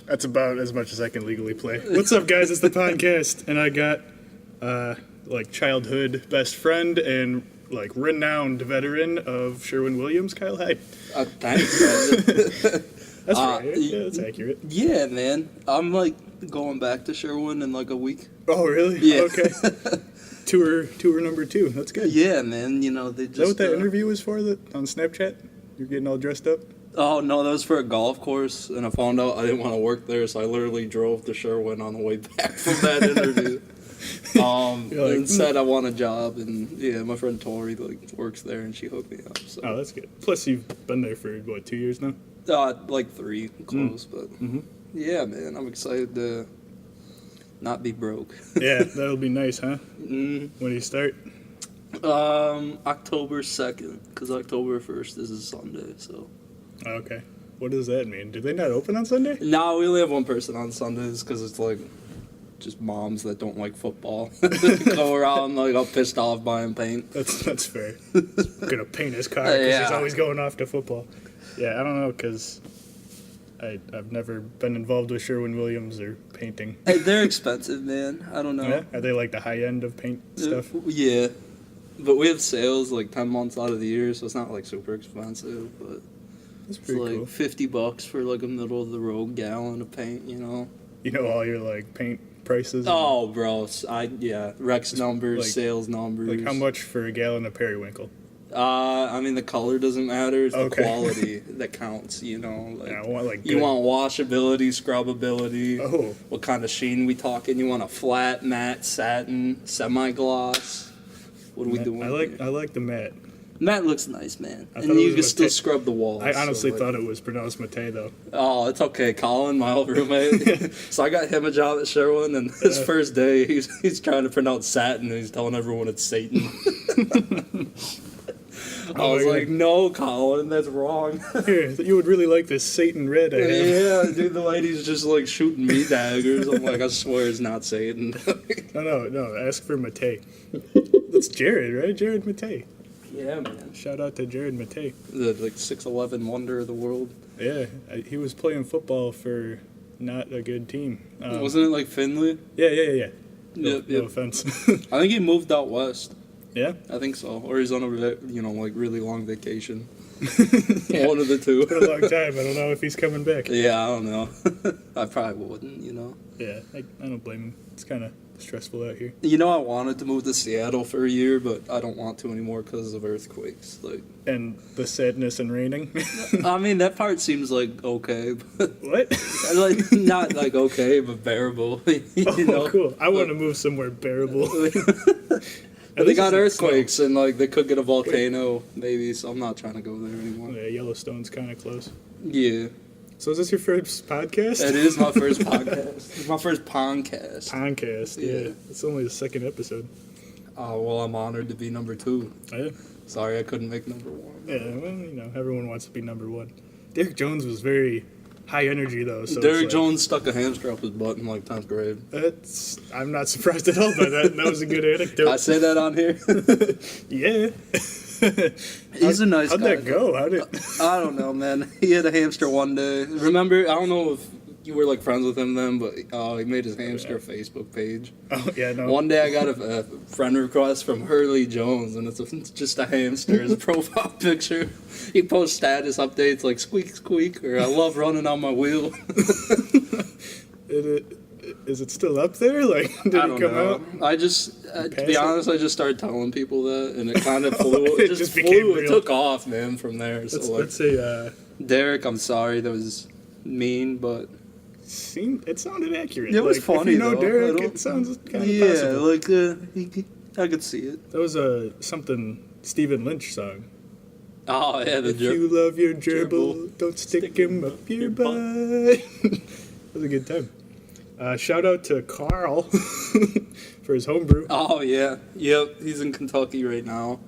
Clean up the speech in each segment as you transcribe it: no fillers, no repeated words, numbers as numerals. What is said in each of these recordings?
That's about as much as I can legally play. What's up, guys? It's the PONKast, and I got, childhood best friend and, renowned veteran of Sherwin-Williams, Kyle Heid. Thanks, man. That's right. Yeah, that's accurate. Yeah, man. I'm, going back to Sherwin in, a week. Oh, really? Yeah. Okay. Tour number 2. That's good. Yeah, man. They just... Is that what that interview was for on Snapchat? You're getting all dressed up? Oh, no, that was for a golf course, and I found out I didn't want to work there, so I literally drove to Sherwin on the way back from that interview. And said I want a job, and yeah, my friend Tori works there, and she hooked me up. So. Oh, that's good. Plus, you've been there for, 2 years now? 3, close, but yeah, man, I'm excited to not be broke. Yeah, that'll be nice, huh? Mm. When do you start? October 2nd, because October 1st is a Sunday, so. Okay. What does that mean? Do they not open on Sunday? No, we only have one person on Sundays, because it's just moms that don't like football. Go around all pissed off buying paint. That's fair. He's gonna paint his car because he's always going off to football. Yeah, I don't know, because I've never been involved with Sherwin-Williams or painting. Hey, they're expensive, man. I don't know. Yeah? Are they the high end of paint stuff? Yeah. But we have sales 10 months out of the year, so it's not super expensive, but That's pretty cool. $50 for a middle of the road gallon of paint, You know all your paint prices? Oh, bro. Rex numbers, sales numbers. How much for a gallon of periwinkle? The color doesn't matter. It's the quality that counts, I want you want washability, scrubbability. Oh. What kind of sheen we talking? You want a flat, matte, satin, semi-gloss? What are we doing? I like the matte. Matte looks nice, man. And you can still scrub the walls. I honestly thought it was pronounced Mate, though. Oh, it's okay. Colin, my old roommate. So I got him a job at Sherwin, and his first day, he's trying to pronounce satin, and he's telling everyone it's Satan. I was like, no, Colin, that's wrong. Here, you would really like this Satan red I have. Yeah, dude, the lady's just shooting me daggers. I'm I swear it's not Satan. No, ask for Mate. That's Jared, right? Jared Mate. Yeah, man. Shout out to Jared Mate. The 6'11" wonder of the world. Yeah, he was playing football for not a good team. Wasn't it Finley? Yeah. No Yep. offense. I think he moved out west. Yeah? I think so. Or he's on a, really long vacation. One of the two. It's been a long time. I don't know if he's coming back. Yeah, I don't know. I probably wouldn't, Yeah, I don't blame him. It's kind of stressful out here. I wanted to move to Seattle for a year, but I don't want to anymore because of earthquakes. And the sadness and raining? That part seems okay. But what? Not okay, but bearable. Cool. I want to move somewhere bearable. They got earthquakes, and they could get a volcano, maybe, so I'm not trying to go there anymore. Yeah, Yellowstone's kind of close. Yeah. So is this your first podcast? It is my first podcast. It's my first PONKast. PONKast, yeah. It's only the second episode. Oh, well, I'm honored to be number 2. Yeah. Sorry I couldn't make number 1. Yeah, well, everyone wants to be number 1. Derek Jones was very high energy, though. So Derek Jones stuck a hamster up his butt in 10th grade. I'm not surprised at all by that. That was a good anecdote. I say that on here? Yeah. He's a nice guy. How'd that go? I don't know, man. He had a hamster one day. Remember, I don't know if you were friends with him then, but he made his hamster a Facebook page. Oh, yeah, no. One day I got a friend request from Hurley Jones, and it's just a hamster as a profile picture. He posts status updates squeak, squeak, or I love running on my wheel. Is it still up there? Did it come out? I just, to be honest, I just started telling people that, and it kind of flew. It just flew. It took off, man, from there. Let's say, Derek, I'm sorry, that was mean, but it sounded accurate. It was funny, if you know though. Derek, it sounds kind of possible. I could see it. That was something Stephen Lynch song. Oh, yeah, If you love your gerbil, don't stick him up your butt. That was a good time. Shout out to Carl for his homebrew. Oh, yeah. Yep, he's in Kentucky right now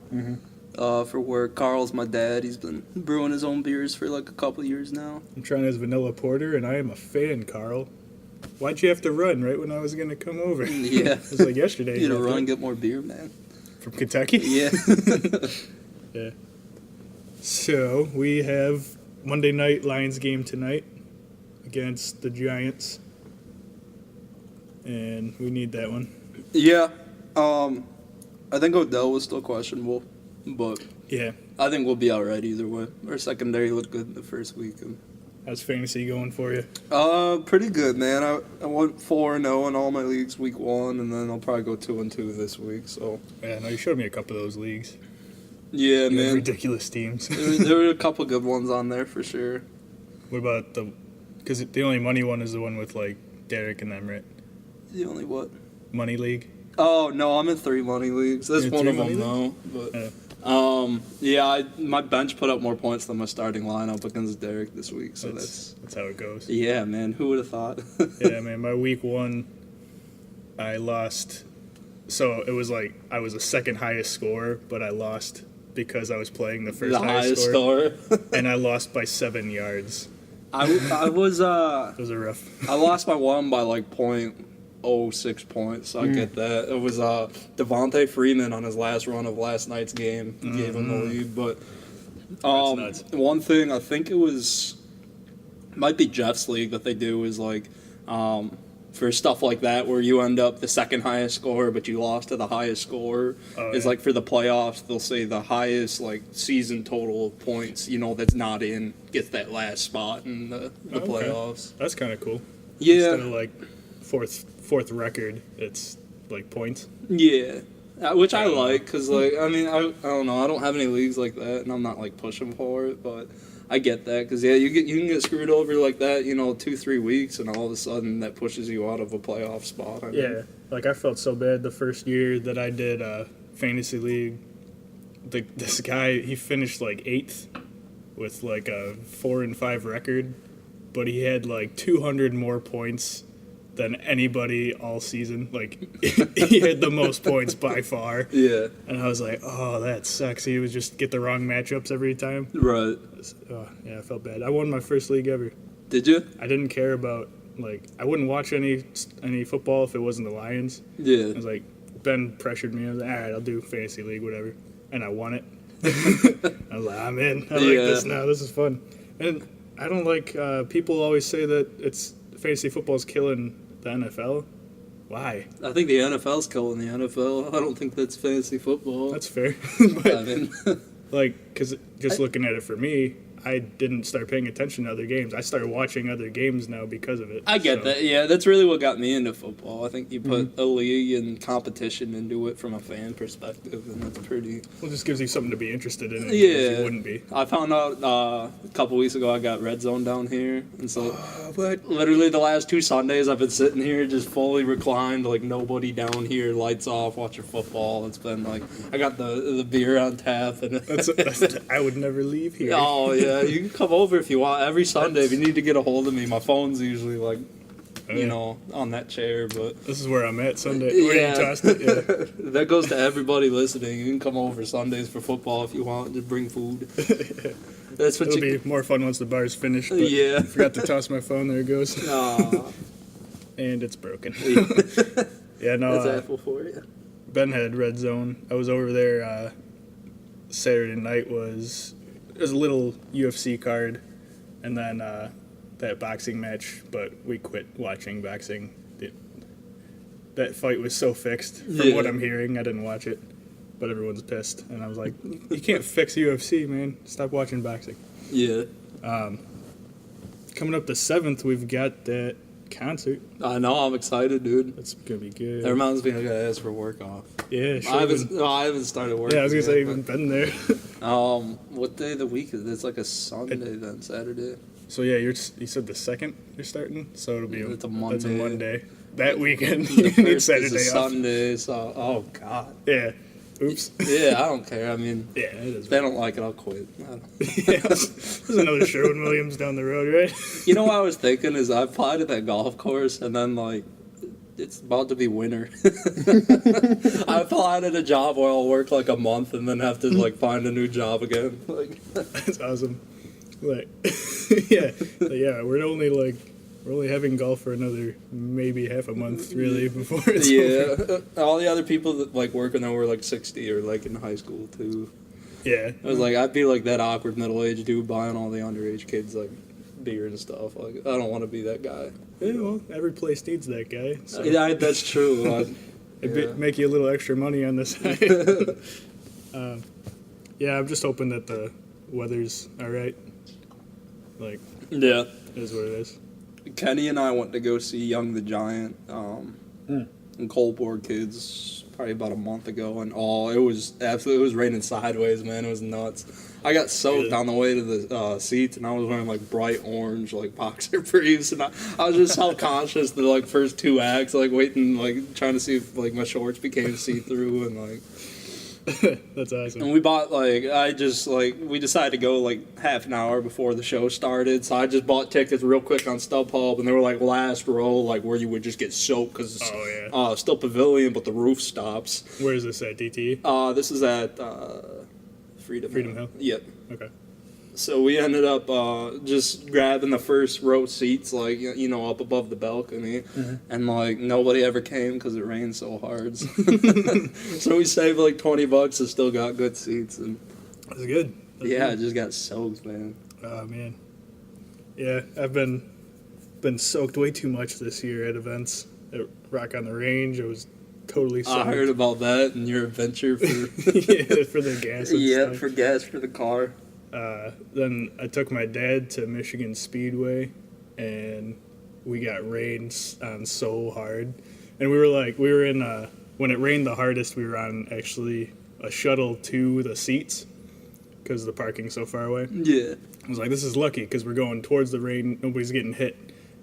for work. Carl's my dad. He's been brewing his own beers for a couple of years now. I'm trying his vanilla porter, and I am a fan, Carl. Why'd you have to run right when I was going to come over? Yeah. It was yesterday. You had to run and get more beer, man. From Kentucky? Yeah. Yeah. So, we have Monday night Lions game tonight. against the Giants, and we need that one. Yeah. I think Odell was still questionable, but Yeah. I think we'll be all right either way. Our secondary looked good in the first week. How's fantasy going for you? Pretty good, man. I went 4-0 in all my leagues week 1, and then I'll probably go 2-2 this week. So Yeah, no, you showed me a couple of those leagues. yeah, You have man. ridiculous teams. There were a couple good ones on there for sure. What about because the only money one is the one with, like, Derek and them, right? The only what? Money League? Oh no, I'm in 3 money leagues. That's You're in one 3 of them money though. But Yeah. my bench put up more points than my starting lineup against Derek this week. So that's how it goes. yeah, man. Who would have thought? Yeah, man, my week 1, I lost. So it was like I was the second highest scorer, but I lost because I was playing the first The highest scorer. and I lost by 7 yards. I was Those are rough. I lost my one by like 0.06 points. So I get that. It was Devontae Freeman on his last run of last night's game gave him the lead. But That's nuts. one thing I think might be Jeff's league that they do is like for stuff like that where you end up the second highest scorer but you lost to the highest scorer is yeah. like for the playoffs they'll say the highest like season total of points that's not in gets that last spot in the Okay. playoffs. That's kind of cool. Yeah. Instead of like fourth record, it's like points. Yeah, which I like because like I don't know, I don't have any leagues like that and I'm not like pushing for it, but I get that because you can get screwed over like that 2-3 weeks and all of a sudden that pushes you out of a playoff spot. I mean. Yeah, like I felt so bad the first year that I did fantasy league. This guy, he finished like 8th with like a 4-5 record, but he had like 200 more points than anybody all season. Like he had the most points by far. Yeah. And I was like, oh, that sucks. He would just get the wrong matchups every time. Right. Oh, yeah, I felt bad. I won my first league ever. Did you? I didn't care about, like, I wouldn't watch any football if it wasn't the Lions. Yeah. I was like, Ben pressured me. I was like, all right, I'll do fantasy league, whatever. And I won it. I was like, I'm in. I like this now. This is fun. And I don't like, people always say that fantasy football is killing the NFL. Why? I think the NFL's killing the NFL. I don't think that's fantasy football. That's fair. I mean, like, because just looking at it for me, I didn't start paying attention to other games. I started watching other games now because of it. I get that. Yeah, that's really what got me into football. I think you put a league and competition into it from a fan perspective, and that's pretty... Well, it just gives you something to be interested in. Yeah. You wouldn't be. I found out a couple weeks ago I got Red Zone down here, and so literally the last 2 Sundays I've been sitting here just fully reclined, like nobody down here, lights off, watching football. It's been like, I got the beer on tap. And I would never leave here. Oh, yeah. You can come over if you want. Every Sunday, if you need to get a hold of me, my phone's usually like, on that chair. But this is where I'm at Sunday. Yeah. That goes to everybody listening. You can come over Sundays for football if you want. Just bring food. That's what It'll be more fun once the bar's finished. But Yeah. I forgot to toss my phone. There it goes. Aw. And it's broken. Yeah, no. That's Apple for you. Ben had Red Zone. I was over there Saturday night. It was a little UFC card, and then that boxing match, but we quit watching boxing. That fight was so fixed. From what I'm hearing, I didn't watch it, but everyone's pissed, and I was like, you can't fix UFC, man. Stop watching boxing. Yeah. Coming up the 7th, we've got that concert. I know. I'm excited, dude. That's going to be good. That reminds me I got to ask for work off. Yeah, sure. I haven't started work. Yeah, I was going to say, yet, even been there. what day of the week is it? It's like a Sunday then, Saturday. So yeah, you said the 2nd you're starting, so it'll be It's a Monday. That's a Monday. That weekend The you first need Saturday is a off. Sunday, so oh god. Yeah. Oops. Yeah, I don't care. I mean, Yeah, it is. if they don't like it, I'll quit. Yeah, there's another Sherwin-Williams down the road, right? You know what I was thinking is I applied at that golf course and then like it's about to be winter. I applied at a job where I'll work like a month and then have to like find a new job again. Like That's awesome. Like, yeah, we're only having golf for another maybe half a month, really, before it's over. All the other people that like working there were like 60 or like in high school too. Yeah. I was like, I'd be like that awkward middle-aged dude buying all the underage kids like beer and stuff. Like, I don't want to be that guy. Yeah, well, every place needs that guy. So. Yeah, that's true. It'd make you a little extra money on the side. Yeah, I'm just hoping that the weather's all right. Like, yeah, it is what it is. Kenny and I went to go see Young the Giant in Coldport Kids probably about a month ago, and it was raining sideways, man. It was nuts. I got soaked on the way to the seats, and I was wearing like bright orange like boxer briefs, and I was just self-conscious the like first 2 acts, like waiting, like trying to see if like my shorts became see-through, and like. That's awesome. And we bought we decided to go like half an hour before the show started, so I just bought tickets real quick on StubHub, and they were like last row, like where you would just get soaked because it's still pavilion, but the roof stops. Where is this at, DT? This is at Freedom Hill. Yep. Okay. So we ended up just grabbing the first row seats, like, up above the balcony, and like nobody ever came because it rained so hard. So we saved like $20 and still got good seats. And that's good. I just got soaked, man. Oh man. Yeah, I've been soaked way too much this year at events. At Rock on the Range, I was totally soaked. I heard about that and your adventure for for the gas. And stuff. For gas for the car. Then I took my dad to Michigan Speedway, and we got rained on so hard. And we were in, when it rained the hardest, we were on actually a shuttle to the seats because the parking's so far away. Yeah. I was like, this is lucky because we're going towards the rain, nobody's getting hit.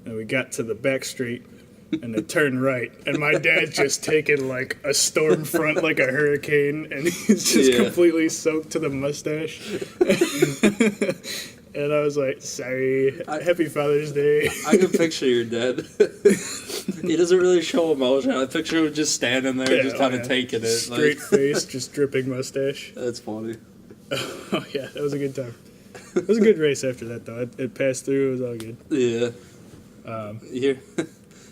And we got to the back street, and they turned right, and my dad's just taking like a storm front like a hurricane, and he's just completely soaked to the mustache. And I was like, sorry, happy Father's Day. I can picture your dad. He doesn't really show emotion. I picture him just standing there, just kind of taking it. Straight face, just dripping mustache. That's funny. Oh yeah, that was a good time. It was a good race after that, though. It passed through, it was all good. Yeah.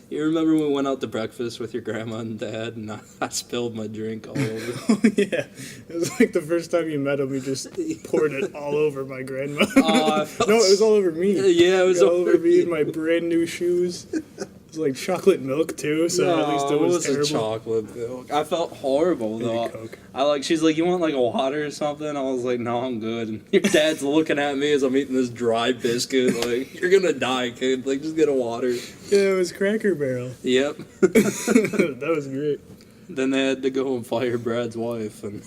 You remember when we went out to breakfast with your grandma and dad, and I spilled my drink all over? Oh, yeah. It was like the first time you met him, you just poured it all over my grandma. No, it was all over me. Yeah, it was all over me in my brand new shoes. It was like chocolate milk, too, so at least it was terrible. Chocolate milk. I felt horrible, though. Coke. She's like, you want like a water or something? I was like, no, I'm good. And your dad's looking at me as I'm eating this dry biscuit, like, you're gonna die, kid. Like, just get a water. Yeah, it was Cracker Barrel. Yep. That was great. Then they had to go and fire Brad's wife, and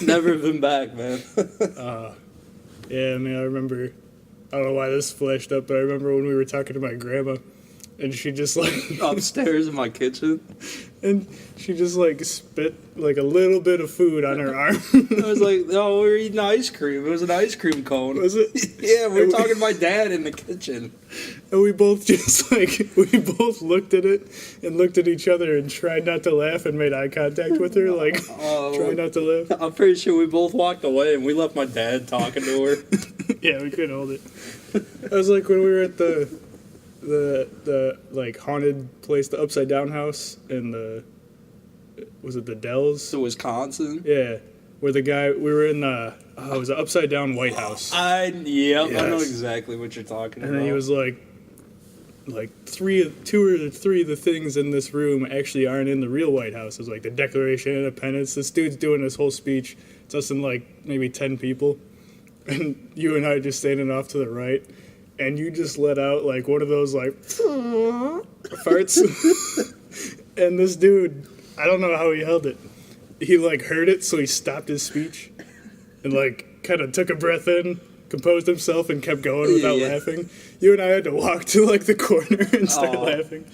never been back, man. Yeah, man, I remember, I don't know why this flashed up, but I remember when we were talking to my grandma, and she just like upstairs in my kitchen, and she just like spit like a little bit of food on her arm. I was like, "Oh, we were eating ice cream. It was an ice cream cone." Was it? Yeah, we were talking to my dad in the kitchen, and we both just looked at it and looked at each other and tried not to laugh and made eye contact with her, like try not to laugh. I'm pretty sure we both walked away and we left my dad talking to her. Yeah, we couldn't hold it. I was like when we were at the like haunted place, the Upside Down house in was it the Dells? To Wisconsin? Yeah. Where the guy, we were in it was the Upside Down White House. I know exactly what you're talking about. And then he was like 2 or 3 of the things in this room actually aren't in the real White House. It was like the Declaration of Independence. This dude's doing this whole speech. It's us and like maybe 10 people. And you and I just standing off to the right. And you just let out like one of those like farts. And this dude, I don't know how he held it. He like heard it, so he stopped his speech and like kind of took a breath in, composed himself, and kept going without laughing. You and I had to walk to like the corner and start laughing.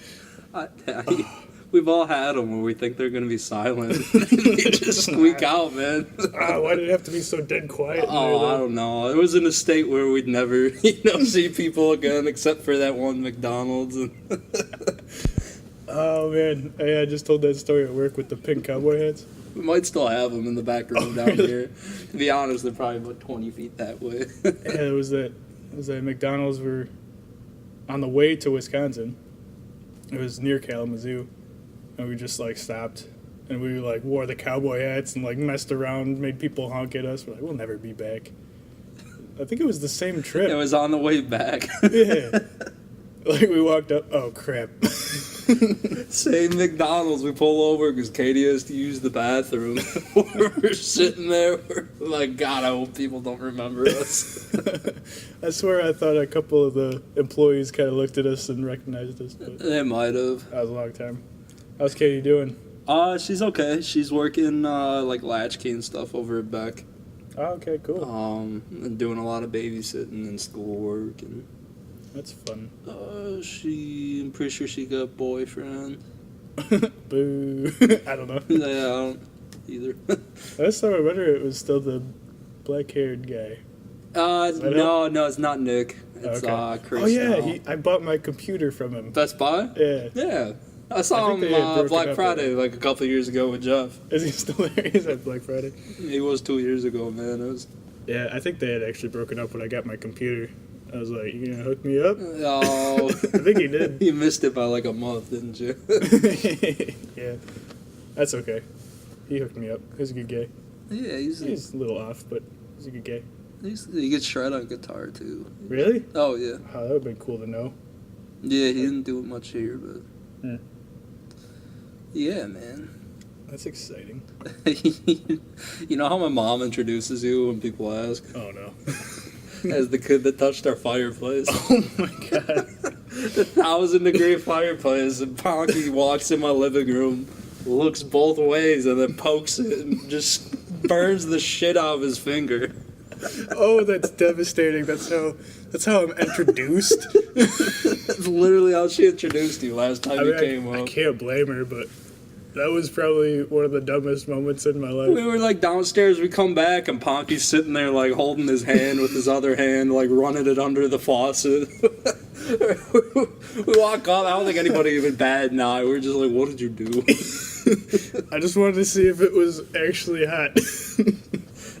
We've all had them where we think they're going to be silent. They just squeak out, man. Why did it have to be so dead quiet? I don't know. It was in a state where we'd never, see people again except for that one McDonald's. Oh, man. I just told that story at work with the pink cowboy hats. We might still have them in the back room down here. To be honest, they're probably about 20 feet that way. Yeah, it was that McDonald's. Were on the way to Wisconsin. It was near Kalamazoo. And we just, like, stopped, and we, like, wore the cowboy hats and, like, messed around, made people honk at us. We're like, we'll never be back. I think it was the same trip. It was on the way back. Yeah. Like, we walked up, oh, crap. Same McDonald's. We pull over because Katie has to use the bathroom. We're sitting there. We're like, God, I hope people don't remember us. I swear I thought a couple of the employees kind of looked at us and recognized us. But They might have. that was a long time. How's Katie doing? She's okay. She's working like latchkey and stuff over at Beck. Oh, okay, cool. And doing a lot of babysitting and schoolwork and. That's fun. I'm pretty sure she got a boyfriend. Boo. I don't know. Yeah, I don't either. Last time I met her, it was still the black-haired guy. No, it's not Nick. It's Chris. Oh, yeah, I bought my computer from him. Best Buy? Yeah. Yeah. I saw him they had broken Black up Friday like a couple years ago with Jeff. Is he still there? He's at Black Friday. He was 2 years ago, man. It was. Yeah, I think they had actually broken up when I got my computer. I was like, you gonna hook me up? Oh. I think he did. You missed it by like a month, didn't you? Yeah. That's okay. He hooked me up. He's a good guy. Yeah, he's He's a little off, but he's a good guy. he gets shred on guitar too. Really? Oh yeah. Oh, that would have been cool to know. Yeah, he didn't do it much here, but. Yeah, man. That's exciting. You know how my mom introduces you when people ask? Oh, no. As the kid that touched our fireplace. Oh, my God. The 1,000-degree fireplace, and Ponke walks in my living room, looks both ways, and then pokes it and just burns the shit out of his finger. Oh, that's devastating. That's how I'm introduced. That's literally how she introduced you last time you came I up. can't blame her, but that was probably one of the dumbest moments in my life. We were like downstairs, we come back, and Ponke's sitting there like holding his hand with his other hand, like running it under the faucet. We walk up, I don't think anybody even batted an eye. We were just like, what did you do? I just wanted to see if it was actually hot.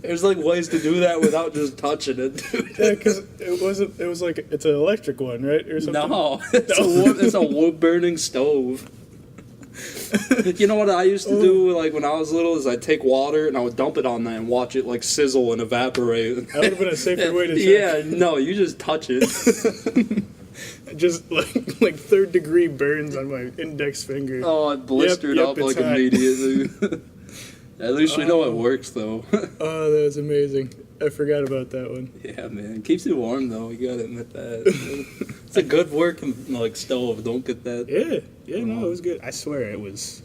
There's like ways to do that without just touching it, dude. Yeah, because it was like, it's an electric one, right? Or something? No, it's a wood-burning stove. You know what I used to do, like, when I was little, is I'd take water and I would dump it on that and watch it, like, sizzle and evaporate. That would have been a safer way to check. Yeah, no, you just touch it. Just, like third-degree burns on my index finger. Oh, it blistered up, like, hot. immediately. At least we know it works, though. Oh, that was amazing. I forgot about that one. Yeah, man. Keeps you warm, though. You gotta admit that. It's a good working, like, stove. Don't get that. Yeah, no, it was good. I swear there was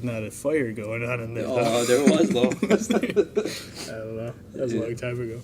not a fire going on in there. Oh, there was, though. I don't know. That was a long time ago.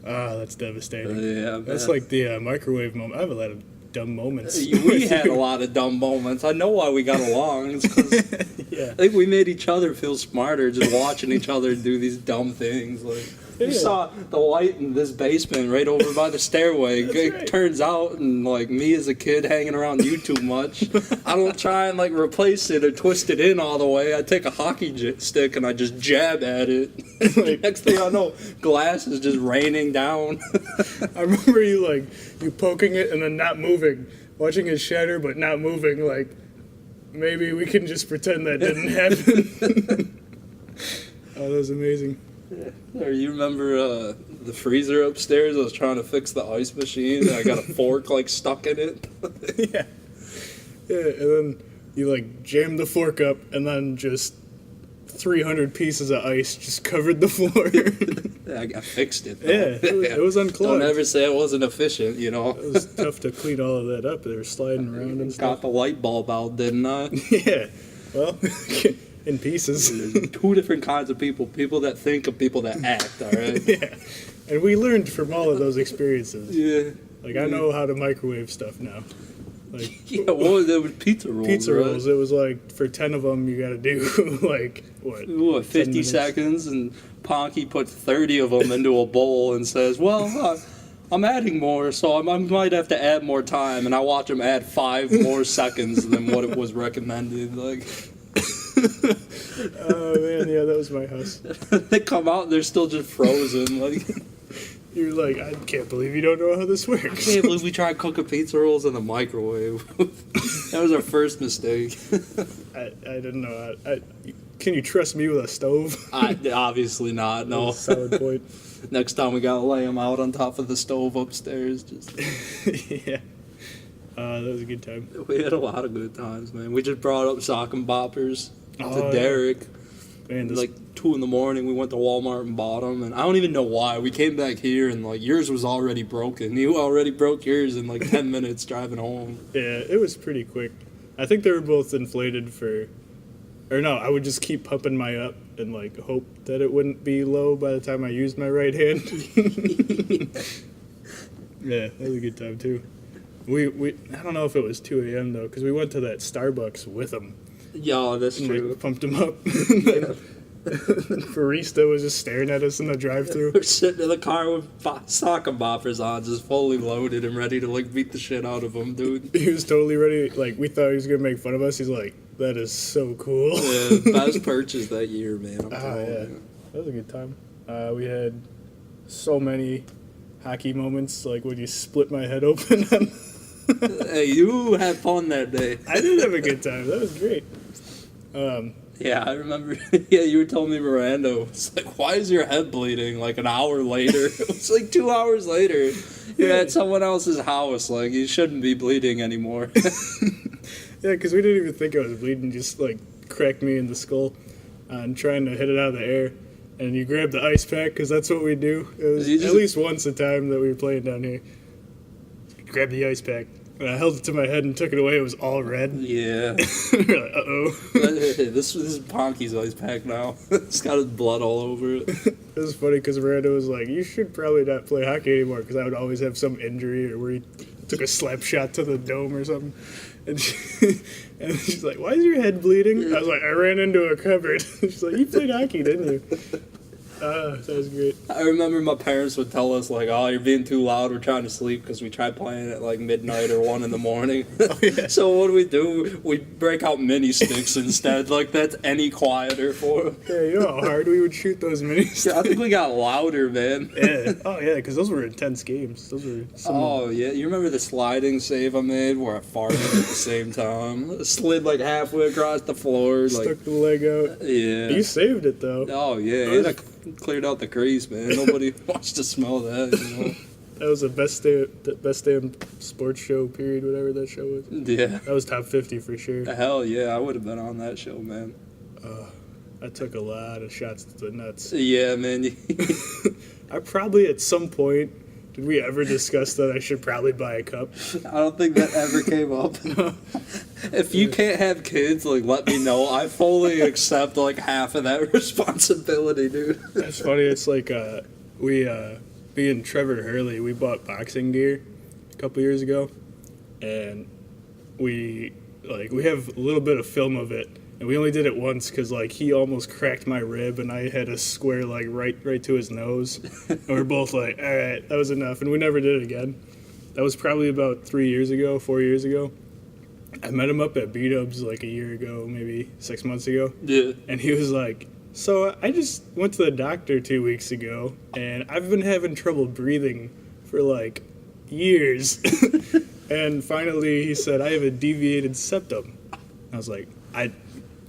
Ah, that's devastating. Yeah, man. That's like the microwave moment. I have a lot of dumb moments. We had a lot of dumb moments. I know why we got along. It's 'cause Yeah. I think we made each other feel smarter just watching each other do these dumb things. Like, you saw the light in this basement right over by the stairway. It right. turns out, and like me as a kid hanging around you too much, I don't try and like replace it or twist it in all the way. I take a hockey stick and I just jab at it. Like, Next thing I know, glass is just raining down. I remember you poking it and then not moving, watching it shatter but not moving. Like, maybe we can just pretend that didn't happen. Oh, that was amazing. Or you remember the freezer upstairs? I was trying to fix the ice machine and I got a fork like stuck in it. Yeah. Yeah, and then you like jammed the fork up and then just 300 pieces of ice just covered the floor. I fixed it, though. Yeah, it was unclogged. Don't ever say it wasn't efficient, you know. It was tough to clean all of that up. They were sliding around and Got stuff. the light bulb out, didn't I? Yeah, well, in pieces. There's two different kinds of people. People that think and people that act, all right? Yeah, and we learned from all of those experiences. Yeah. Like, I know how to microwave stuff now. Like, Yeah, what was it with pizza rolls, pizza right? rolls, it was like, for 10 of them, you gotta do, like, what? 50 10 minutes? seconds, and Ponke put 30 of them into a bowl and says, well, I'm adding more, so I might have to add more time, and I watch him add 5 more seconds than what it was recommended. Like, Oh, man, yeah, that was my house. they come out and they're still just frozen. Like, You're like, I can't believe you don't know how this works. I can't believe we tried cooking pizza rolls in the microwave. That was our first mistake. I didn't know. Can you trust me with a stove? Obviously not, no. Solid point. Next time we gotta lay them out on top of the stove upstairs. Just Yeah. That was a good time. we had a lot of good times, man. We just brought up sock and boppers Oh, to Derek. Man, this, Like 2 in the morning, we went to Walmart and bought them, and I don't even know why. We came back here and like yours was already broken. You already broke yours in like 10 minutes driving home. yeah, it was pretty quick. I think they were both inflated or no, I would just keep pumping my up and like hope that it wouldn't be low by the time I used my right hand. Yeah, that was a good time too. We I don't know if it was 2 a.m. though, because we went to that Starbucks with them. Yeah, that's And true. like, pumped them up. Barista was just staring at us in the drive-thru. We're sitting in the car with sock and boppers on, just fully loaded and ready to like beat the shit out of them, dude. He was totally ready. Like, we thought he was gonna make fun of us. He's like, "That is so cool." Yeah, best purchase that year, man. I'm telling Yeah, you. that was a good time. We had so many hockey moments, like when you split my head open. Hey, you had fun that day. I did have a good time. That was great. Yeah, I remember. Yeah, you were telling me Miranda was like, "Why is your head bleeding?" Like an hour later, it was like 2 hours later. You're at someone else's house. Like you shouldn't be bleeding anymore. Yeah, because we didn't even think I was bleeding. Just like cracked me in the skull, and trying to hit it out of the air. And you grab the ice pack because that's what we do. It was at least once a time that we were playing down here. Grab the ice pack. And I held it to my head and took it away. It was all red. Yeah. We're like, uh-oh. This is Ponke's ice pack now. It's got his blood all over it. It was funny because Miranda was like, "You should probably not play hockey anymore," because I would always have some injury or where he took a slap shot to the dome or something. And she's like, "Why is your head bleeding?" I was like, "I ran into a cupboard." She's like, "You played hockey, didn't you?" That was great. I remember my parents would tell us, like, "Oh, you're being too loud. We're trying to sleep," because we tried playing at, like, midnight or 1 in the morning. Oh, yeah. So what do? We break out mini sticks instead. Like, that's any quieter for them. Yeah, you know how hard we would shoot those minis? I think we got louder, man. Yeah. Oh, yeah, because those were intense games. Those were Oh, yeah. You remember the sliding save I made where I farted at the same time? Slid, like, halfway across the floor. Like, stuck the leg out. yeah. You saved it, though. Oh, yeah. And I cleared out the crease, man. Nobody wants to smell that, you know? That was the best damn sports show, period, whatever that show was. Yeah. That was top 50 for sure. Hell yeah, I would have been on that show, man. I took a lot of shots to the nuts. Yeah, man. I probably, at some point, did we ever discuss that I should probably buy a cup? I don't think that ever came up. If you can't have kids, like, let me know. I fully accept, like, half of that responsibility, dude. That's funny. It's like, me and Trevor Hurley, we bought boxing gear a couple years ago, and we have a little bit of film of it, and we only did it once because, like, he almost cracked my rib, and I had a square, like, right to his nose, and we were both like, all right, that was enough, and we never did it again. That was probably about 4 years ago. I met him up at B-Dubs, like, a year ago, maybe 6 months ago. Yeah. And he was like, "So I just went to the doctor 2 weeks ago, and I've been having trouble breathing for like years." And finally he said, "I have a deviated septum." I was like, I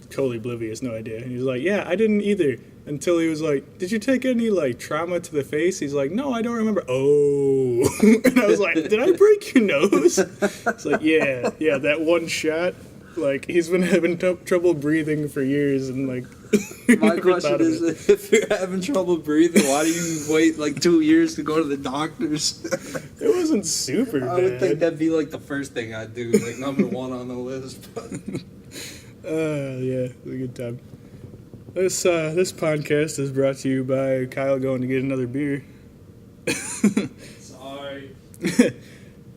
totally oblivious, no idea. And he was like, "Yeah, I didn't either." Until he was like, "Did you take any like trauma to the face?" He's like, "No, I don't remember." Oh. And I was like, "Did I break your nose?" It's like, yeah, that one shot. Like, he's been having trouble breathing for years, and like, My question is, if you're having trouble breathing, why do you wait like 2 years to go to the doctors? It wasn't super bad. I would think that'd be like the first thing I'd do, like number 1 on the list. But Yeah, it was a good time. This PONKast is brought to you by Kyle going to get another beer. sorry.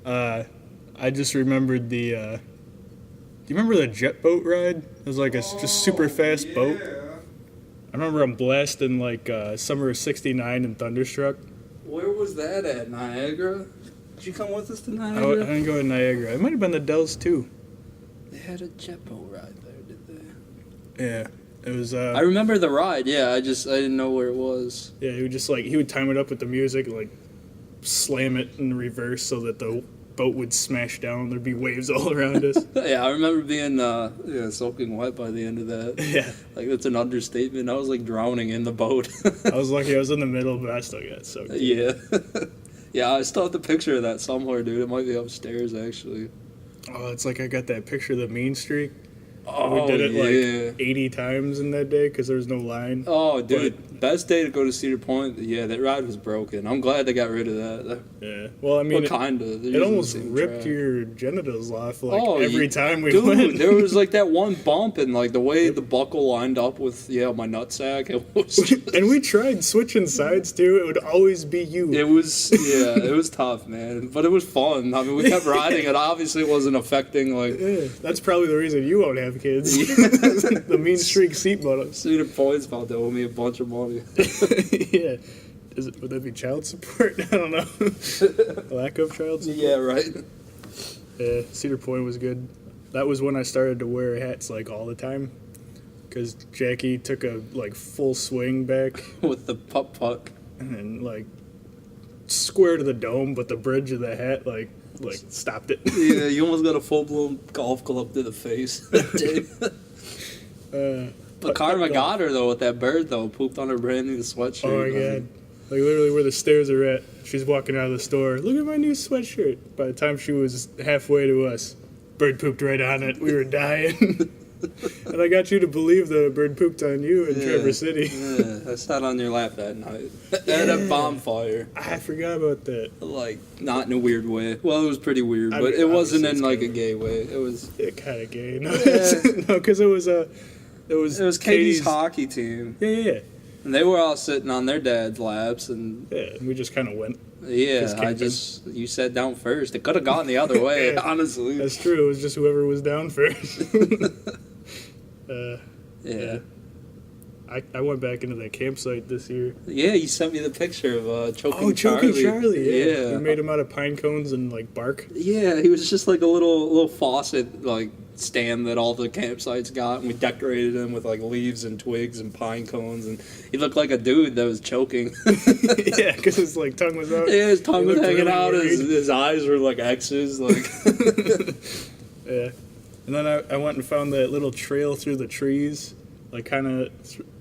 I just remembered do you remember the jet boat ride? It was like a just super fast boat. I remember I'm blasting like summer of '69 in Thunderstruck. Where was that at? Niagara? Did you come with us to I Niagara? didn't go to Niagara. It might have been the Dells too. They had a jet boat ride there, did they? Yeah, it was. I remember the ride. Yeah, I didn't know where it was. Yeah, he would time it up with the music, and, like, slam it in reverse so that the boat would smash down. There'd be waves all around us. Yeah, I remember being soaking wet by the end of that. Yeah. Like, that's an understatement. I was, like, drowning in the boat. I was lucky I was in the middle, but I still got soaked. Yeah. Yeah, I still have the picture of that somewhere, dude. It might be upstairs, actually. Oh, it's like I got that picture of the mean streak. Oh, We did it like 80 times in that day because there was no line. Oh, dude, best day to go to Cedar Point. Yeah, that ride was broken. I'm glad they got rid of that. Yeah, well, I mean, What kind of? it almost ripped your genitals off every time we dude, went. There was like that one bump, and like the way the buckle lined up with my nutsack, it was. Just, and we tried switching sides too. It would always be you. it was tough, man, but it was fun. I mean, we kept riding. It obviously wasn't affecting like. Yeah, that's probably the reason you won't have kids. The mean streak seat bottoms. Cedar Point's about to owe me a bunch of money. Yeah. Would that be child support? I don't know. Lack of child support? Yeah, right. Yeah, Cedar Point was good. That was when I started to wear hats like all the time. Because Jackie took a like full swing back. With the puck. And then like square to the dome, but the bridge of the hat like stopped it. Yeah, you almost got a full-blown golf club to the face. But Karma got her, though, with that bird, though. Pooped on her brand new sweatshirt. Oh, my God. Like, literally where the stairs are at. She's walking out of the store. Look at my new sweatshirt. By the time she was halfway to us, bird pooped right on it. We were dying. And I got you to believe the bird pooped on you in Traverse City. Yeah, I sat on your lap that night. At a bonfire. I forgot about that. Like, not in a weird way. Well, it was pretty weird, but mean, it wasn't obviously in, like, a kinda gay way. It was... kind of gay. No, Yeah. no, because it was Katie's hockey team. Yeah. And they were all sitting on their dad's laps, and... Yeah, and we just kind of went. Yeah, you sat down first. It could have gone the other way, honestly. That's true. It was just whoever was down first. Yeah. I went back into that campsite this year. Yeah, you sent me the picture of Choking Choking Charlie. Charlie, yeah. Yeah. We made him out of pine cones and, like, bark. Yeah, he was just like a little faucet, like, stand that all the campsites got, and we decorated him with, like, leaves and twigs and pine cones, and he looked like a dude that was choking. Yeah, because his, like, tongue was out. Yeah, his tongue was hanging really out, worried. his eyes were like X's, like... Yeah. And then I went and found that little trail through the trees, like, kind of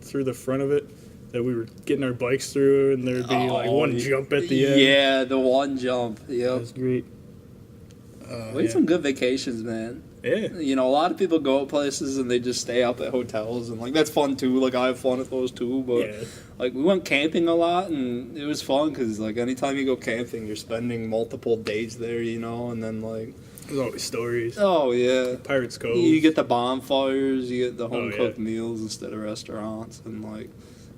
through the front of it, that we were getting our bikes through, and there'd be, like, one jump at the end. Yeah, the one jump, yeah. That was great. We had some good vacations, man. Yeah. You know, a lot of people go places and they just stay up at hotels, and like that's fun too. Like I have fun at those too, but like we went camping a lot, and it was fun because like anytime you go camping, you're spending multiple days there, you know, and then like there's always stories. Oh yeah, Pirates Cove. You get the bonfires, you get the home cooked meals instead of restaurants, and like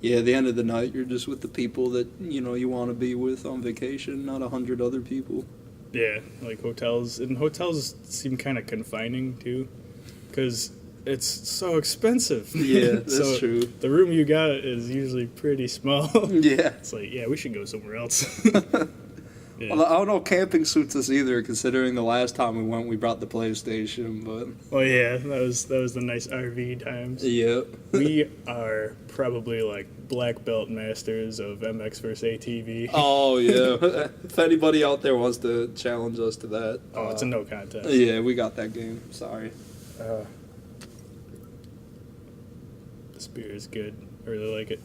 at the end of the night, you're just with the people that you want to be with on vacation, not 100 other people. Yeah, like hotels. And hotels seem kind of confining, too, because it's so expensive. Yeah, that's true. The room you got is usually pretty small. Yeah. It's like, we should go somewhere else. Yeah. Well, I don't know if camping suits us either, considering the last time we went, we brought the PlayStation, but... Well, yeah, that was the nice RV times. Yep. We are probably, like, black belt masters of MX vs. ATV. Oh, yeah. If anybody out there wants to challenge us to that... Oh, it's a no contest. Yeah, we got that game. Sorry. This beer is good. I really like it.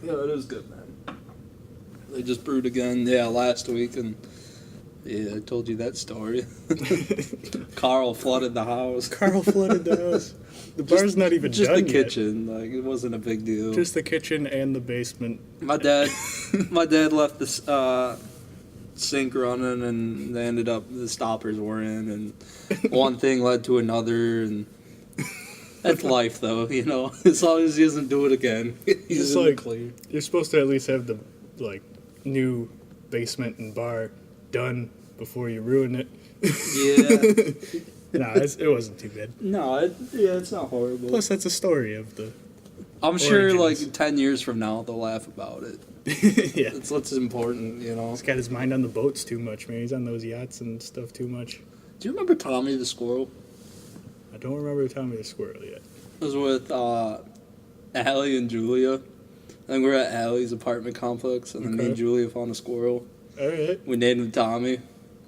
Yeah, it is good, man. They just brewed again, last week, and I told you that story. Carl flooded the house. The bar's not even just done the kitchen. Like it wasn't a big deal. Just the kitchen and the basement. My dad left the sink running, and they ended up the stoppers were in, and one thing led to another, and that's life, though. As long as he doesn't do it again, he's in the clear. You're supposed to at least have the new basement and bar done before you ruin it. Yeah. No, it wasn't too bad. No, it's not horrible. Plus, that's a story of the I'm sure, like, 10 years from now, they'll laugh about it. Yeah. It's what's important, He's got his mind on the boats too much, man. He's on those yachts and stuff too much. Do you remember Tommy the Squirrel? I don't remember Tommy the Squirrel yet. It was with Allie and Julia. I think we were at Allie's apartment complex, and then me and Julia found a squirrel. All right. We named him Tommy.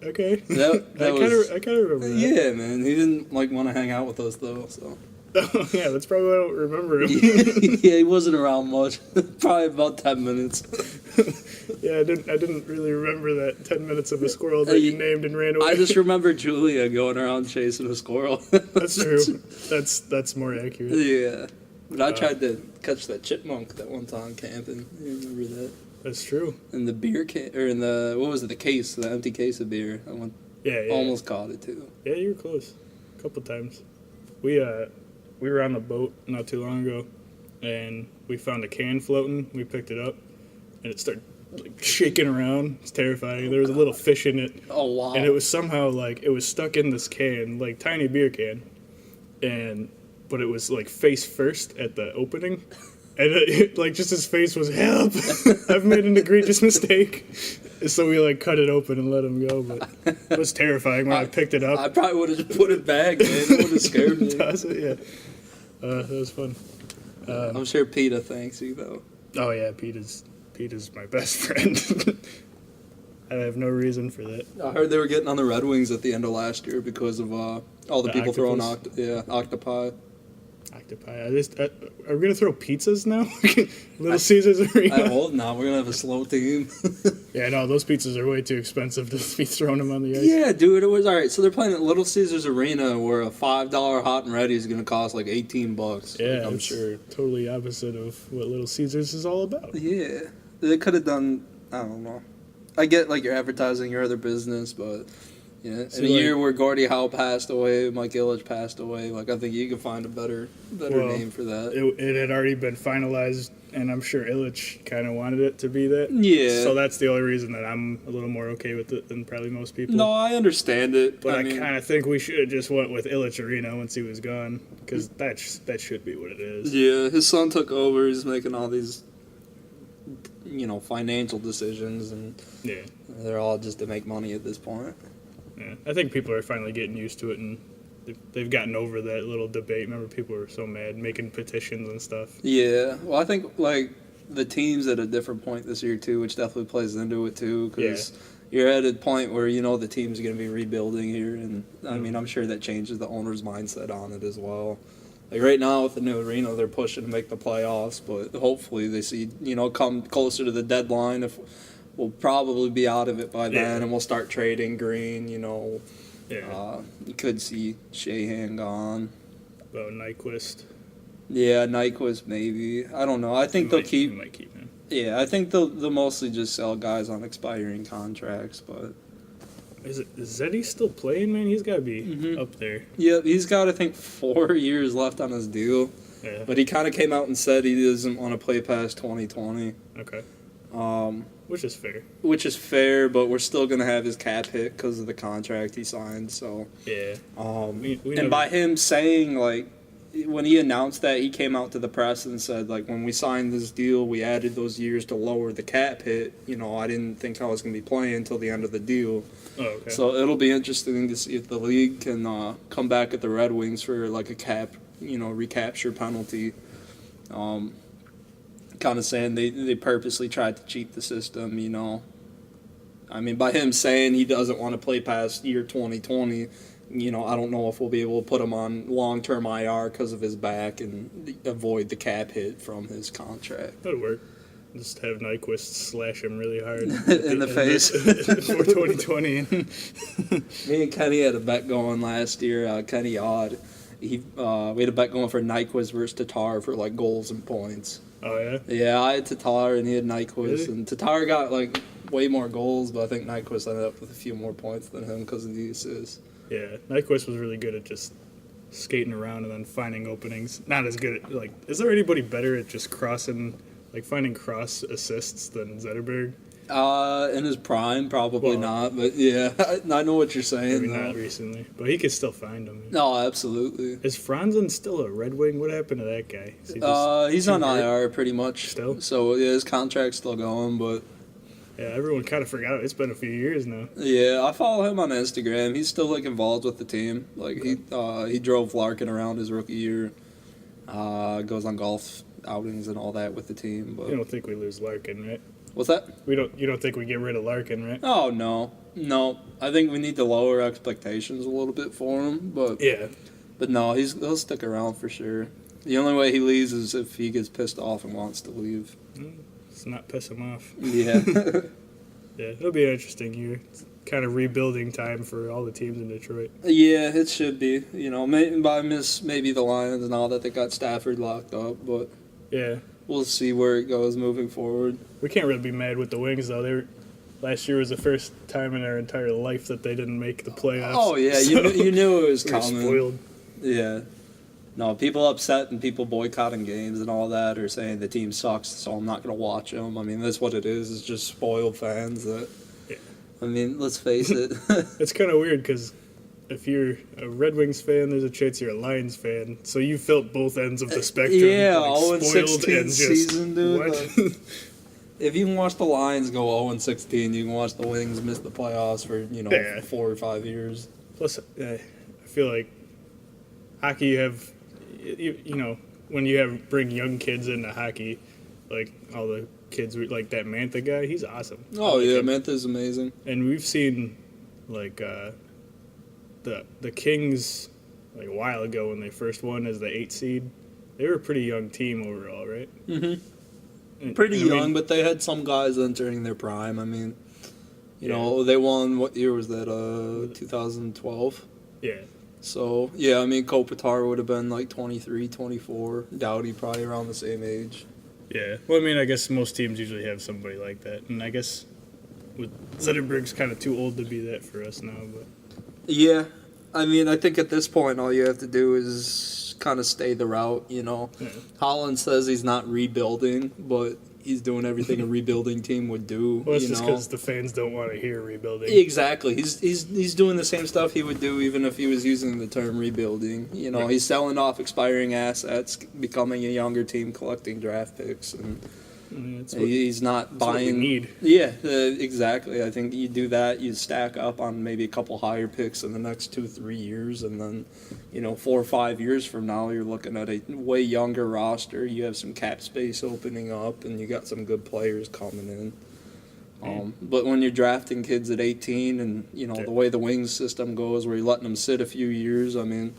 Okay. That I kind of remember that. yeah, man. He didn't like want to hang out with us though. So Oh, yeah, that's probably why I don't remember him. yeah, he wasn't around much. Probably about 10 minutes. Yeah, I didn't really remember that 10 minutes of a squirrel that you named and ran away. I just remember Julia going around chasing a squirrel. That's true. That's more accurate. Yeah. But I tried to catch that chipmunk that one time camping. You remember that? That's true. In the beer can, or in the, what was it, the case, the empty case of beer. I went, Yeah. almost caught it too. Yeah, you were close. A couple times. We were on the boat not too long ago, and we found a can floating. We picked it up, and it started like shaking around. It's terrifying. There was a little fish in it. Oh, wow. And it was somehow like it was stuck in this can, like tiny beer can, but it was like face first at the opening, and like just his face was, help! I've made an egregious mistake. So we like cut it open and let him go, but it was terrifying when I picked it up. I probably would have just put it back, man. It would have scared me. Yeah, that was fun. I'm sure PETA thanks you though. Oh yeah, Pete is my best friend. I have no reason for that. I heard they were getting on the Red Wings at the end of last year because of all the people throwing octopi. Octopi. Are we gonna throw pizzas now? Little Caesars Arena. I hope not. We're gonna have a slow team. Yeah, no, those pizzas are way too expensive to be throwing them on the ice. Yeah, dude, it was alright. So they're playing at Little Caesars Arena, where a $5 hot and ready is gonna cost like $18. Yeah, I'm it's sure. Totally opposite of what Little Caesars is all about. Yeah, they could have done. I don't know. I get like you're advertising your other business, but yeah, in a year where Gordie Howe passed away, Mike Ilitch passed away, like I think you could find a better name for that. It had already been finalized, and I'm sure Ilitch kind of wanted it to be that. Yeah. So that's the only reason that I'm a little more okay with it than probably most people. No, I understand it, But I kind of think we should have just went with Ilitch Arena once he was gone, because that should be what it is. Yeah, his son took over. He's making all these, financial decisions, and Yeah. they're all just to make money at this point. Yeah, I think people are finally getting used to it, and they've gotten over that little debate. Remember, people were so mad making petitions and stuff. Yeah, well, I think like the team's at a different point this year too, which definitely plays into it too, because you're at a point where the team's going to be rebuilding here, and I mean, I'm sure that changes the owner's mindset on it as well. Like right now with the new arena, they're pushing to make the playoffs, but hopefully they see come closer to the deadline. If we'll probably be out of it by then, and we'll start trading Green. You could see Shahan gone. About Nyquist. Yeah, Nyquist maybe. I don't know. I think they'll keep. We might keep him. Yeah, I think they'll mostly just sell guys on expiring contracts. But Is Zeddy still playing, man? He's got to be up there. yeah, he's got I think 4 years left on his deal. Yeah. But he kind of came out and said he doesn't want to play past 2020. Okay. Which is fair. Which is fair, but we're still gonna have his cap hit because of the contract he signed. So Yeah. and by him saying like, when he announced that, he came out to the press and said like, when we signed this deal, we added those years to lower the cap hit. I didn't think I was gonna be playing until the end of the deal. Oh, okay. So it'll be interesting to see if the league can come back at the Red Wings for like a cap, recapture penalty. Kind of saying they purposely tried to cheat the system, I mean, by him saying he doesn't want to play past year 2020, I don't know if we'll be able to put him on long-term IR because of his back and avoid the cap hit from his contract. That'd work. Just have Nyquist slash him really hard in the face for 2020. Me and Kenny had a bet going last year. Kenny Heid, we had a bet going for Nyquist versus Tatar for like goals and points. Oh yeah. Yeah, I had Tatar and he had Nyquist, Really? and Tatar got like way more goals, but I think Nyquist ended up with a few more points than him because of the assists. Yeah, Nyquist was really good at just skating around and then finding openings. Not as good at is there anybody better at just crossing, like finding cross assists than Zetterberg? In his prime, probably not, but yeah, I know what you're saying. Maybe not recently, but he could still find them. No, absolutely. Is Franzen still a Red Wing? What happened to that guy? He's on IR pretty much still. So yeah, his contract's still going, but yeah, everyone kind of forgot. It's been a few years now. Yeah, I follow him on Instagram. He's still like involved with the team. Like he drove Larkin around his rookie year. Goes on golf outings and all that with the team. But you don't think we lose Larkin, right? What's that? You don't think we get rid of Larkin, right? Oh, no. I think we need to lower expectations a little bit for him, but Yeah. But no, he'll stick around for sure. The only way he leaves is if he gets pissed off and wants to leave. Let's not piss him off. Yeah. Yeah, it'll be an interesting year. It's kind of rebuilding time for all the teams in Detroit. Yeah, it should be. You know, I miss maybe the Lions and all that. They got Stafford locked up, but Yeah. we'll see where it goes moving forward. We can't really be mad with the Wings, though. Last year was the first time in their entire life that they didn't make the playoffs. Oh, yeah, you knew it was we were coming. spoiled. Yeah. No, people upset and people boycotting games and all that are saying the team sucks, so I'm not going to watch them. I mean, that's what it is. It's just spoiled fans that... Yeah. I mean, let's face it. It's kind of weird because if you're a Red Wings fan, there's a chance you're a Lions fan. So you felt both ends of the spectrum. Yeah, like, 0-16 season, dude. What? If you can watch the Lions go 0-16, you can watch the Wings miss the playoffs for, 4 or 5 years. Plus, I feel like hockey, you have, when you bring young kids into hockey, like all the kids, like that Mantha guy, he's awesome. Oh, yeah, Mantha's amazing. And we've seen, like, the Kings, like, a while ago when they first won as the 8th seed. They were a pretty young team overall, right? Mm-hmm. Pretty young, but they had some guys entering their prime. I mean, they won, what year was that, 2012? Yeah. So, yeah, I mean, Kopitar would have been like 23, 24. Doughty probably around the same age. Yeah. Well, I mean, I guess most teams usually have somebody like that. And I guess Zetterberg's kind of too old to be that for us now. But yeah. I mean, I think at this point, all you have to do is kind of stay the route, Yeah. Holland says he's not rebuilding, but he's doing everything a rebuilding team would do. Well, it's just because the fans don't want to hear rebuilding. Exactly. He's doing the same stuff he would do even if he was using the term rebuilding. Right. He's selling off expiring assets, becoming a younger team, collecting draft picks, and he's not buying. What we need. Yeah, exactly. I think you do that, you stack up on maybe a couple higher picks in the next 2-3 years, and then 4 or 5 years from now, you're looking at a way younger roster. You have some cap space opening up, and you got some good players coming in. But when you're drafting kids at 18, and the way the Wings system goes, where you're letting them sit a few years, I mean,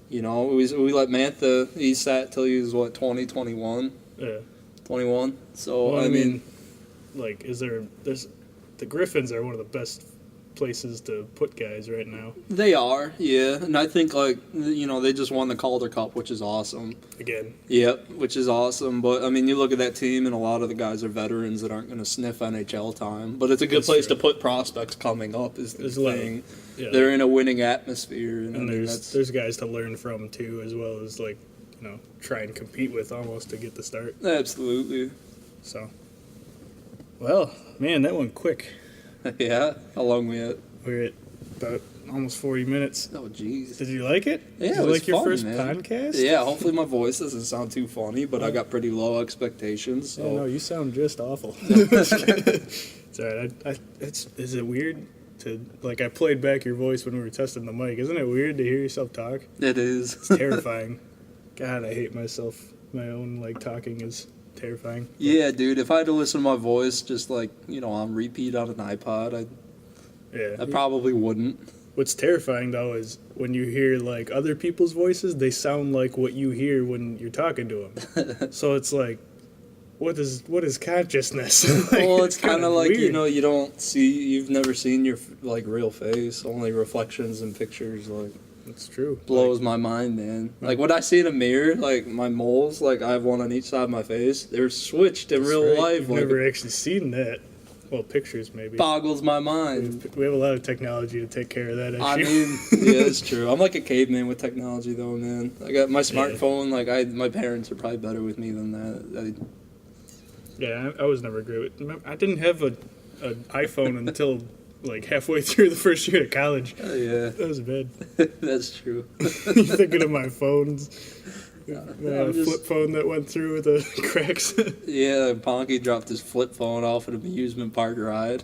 we let Mantha. He sat till he was 20, 21. Yeah. 21. So well, I mean, like, there's the Griffins are one of the best places to put guys right now. They are, yeah, and I think they just won the Calder Cup, which is awesome. Again. Yep, which is awesome. But I mean, you look at that team, and a lot of the guys are veterans that aren't going to sniff NHL time. But it's a good place to put prospects coming up. Is the thing. Yeah. They're in a winning atmosphere, and there's guys to learn from too, as well as try and compete with almost to get the start. Absolutely. So, well, man, that went quick. Yeah? How long we at? We're at about almost 40 minutes. Oh, jeez. Did you like it? Yeah, Did you it was like your fun, first man. PONKast? Yeah, hopefully my voice doesn't sound too funny, but I got pretty low expectations. So. Yeah, no, you sound just awful. It's all right. Is it weird to, I played back your voice when we were testing the mic. Isn't it weird to hear yourself talk? It is. It's terrifying. God, I hate myself. My own, talking is terrifying. Yeah, dude, if I had to listen to my voice just, on repeat on an iPod, I probably wouldn't. What's terrifying, though, is when you hear, other people's voices, they sound like what you hear when you're talking to them. So it's what is consciousness? Well, it's kind of like, you've never seen your, real face, only reflections and pictures, It's true. Blows my mind, man. When I see in a mirror, my moles, I have one on each side of my face, they're switched in real life. I've never actually seen that. Well, pictures maybe. Boggles my mind. We have a lot of technology to take care of that issue. I mean, yeah, it's true. I'm like a caveman with technology, though, man. I got my smartphone. My parents are probably better with me than that. Yeah, I was never great with. I didn't have an iPhone until halfway through the first year of college. Oh, yeah. That was bad. That's true. You're thinking of my phones. Flip phone that went through with the cracks. Yeah, Ponke dropped his flip phone off at an amusement park ride.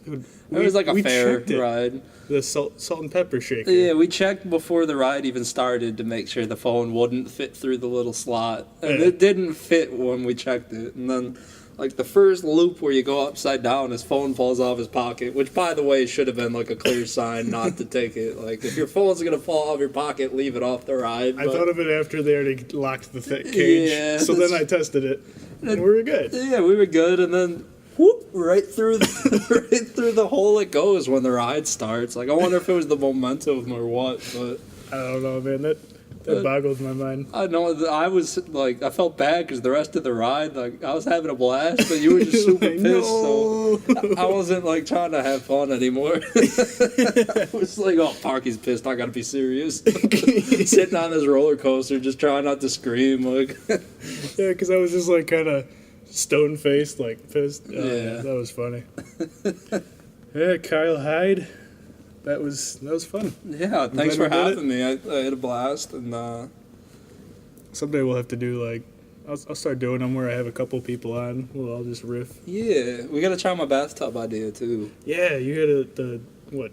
Dude, it was a fair ride. The salt and pepper shaker. Yeah, we checked before the ride even started to make sure the phone wouldn't fit through the little slot. And it didn't fit when we checked it. And then Like, the first loop where you go upside down, his phone falls off his pocket, which, by the way, should have been, like, a clear sign not to take it. Like, if your phone's going to fall off your pocket, leave it off the ride. I thought of it after they already locked the cage. Yeah, so then I tested it, and we were good. Yeah, we were good, and then, whoop, right through the hole it goes when the ride starts. Like, I wonder if it was the momentum or what, but... I don't know, man. That boggles my mind. I know. I was like, I felt bad because the rest of the ride, like, I was having a blast, but you were just super pissed. No. So I wasn't like trying to have fun anymore. I was like, oh, Parky's pissed. I gotta be serious. Sitting on this roller coaster, just trying not to scream. Like, yeah, because I was just like kind of stone faced, like pissed. Yeah, that was funny. Yeah, Kyle Heid. That was fun. Yeah, thanks for having me. I had a blast, and someday we'll have to do like I'll start doing them where I have a couple people on. We'll all just riff. Yeah, we gotta try my bathtub idea too. Yeah, you had the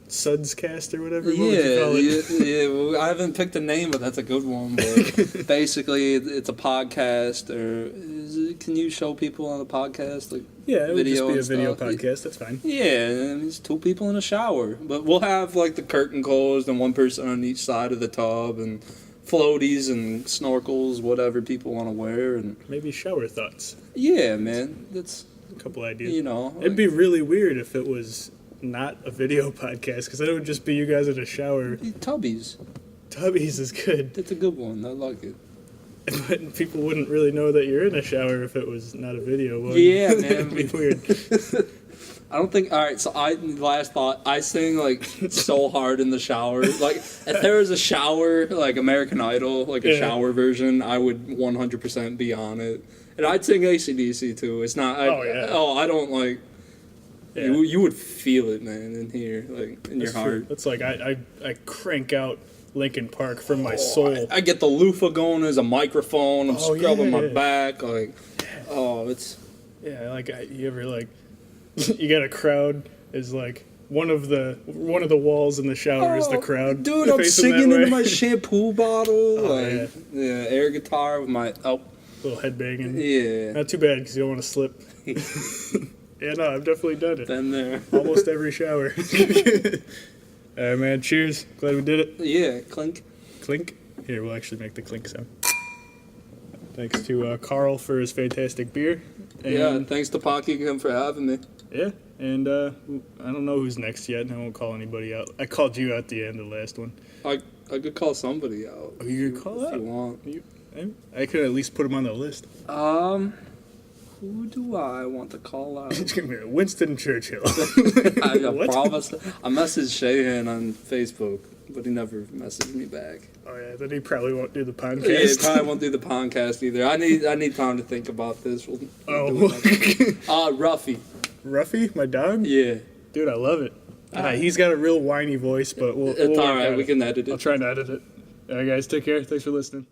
Suds cast or whatever. What would you call it? Yeah. Well, I haven't picked a name, but that's a good one. But basically, it's a podcast, or can you show people on the podcast like? Yeah, it would just be a stuff? video podcast. That's fine. Yeah, and it's two people in a shower, but we'll have like the curtain closed and one person on each side of the tub, and floaties and snorkels, whatever people want to wear, and maybe shower thoughts. Yeah, man, that's a couple ideas. You know, it'd be really weird if it was not a video podcast, because then it would just be you guys in a shower. Tubbies. Tubbies is good. It's a good one. I like it. But people wouldn't really know that you're in a shower if it was not a video one. Yeah, man. It'd be weird. I don't think. All right, so last thought. I sing like so hard in the shower. Like if there was a shower, like American Idol, like a shower version, I would 100% be on it. And I'd sing AC/DC too. It's not. I don't like. Yeah. You would feel it, man, in here, like in your heart. It's like I crank out Linkin Park from my soul. I get the loofah going as a microphone. I'm scrubbing my back, like, it's. Yeah, like you ever like, you got a crowd is like one of the walls in the shower is the crowd. Dude, I'm singing into my shampoo bottle, air guitar with my little head banging. Yeah, not too bad because you don't want to slip. Yeah, no, I've definitely done it. Been there. Almost every shower. All right, man. Cheers. Glad we did it. Yeah, clink. Clink. Here, we'll actually make the clink sound. Thanks to Carl for his fantastic beer. And thanks to Ponke again for having me. Yeah, and I don't know who's next yet, and I won't call anybody out. I called you out the end of the last one. I could call somebody out. Oh, you could call out? If you want. I could at least put him on the list. Who do I want to call out? It's going to be Winston Churchill. I promise. I messaged Shahan on Facebook, but he never messaged me back. Oh, yeah, then he probably won't do the PONKast. Yeah, he probably won't do the PONKast either. I need time to think about this. We'll Ruffy. Ruffy, my dog? Yeah. Dude, I love it. He's got a real whiny voice, but we'll it's all right. We can edit it. I'll try and edit it. All right, guys, take care. Thanks for listening.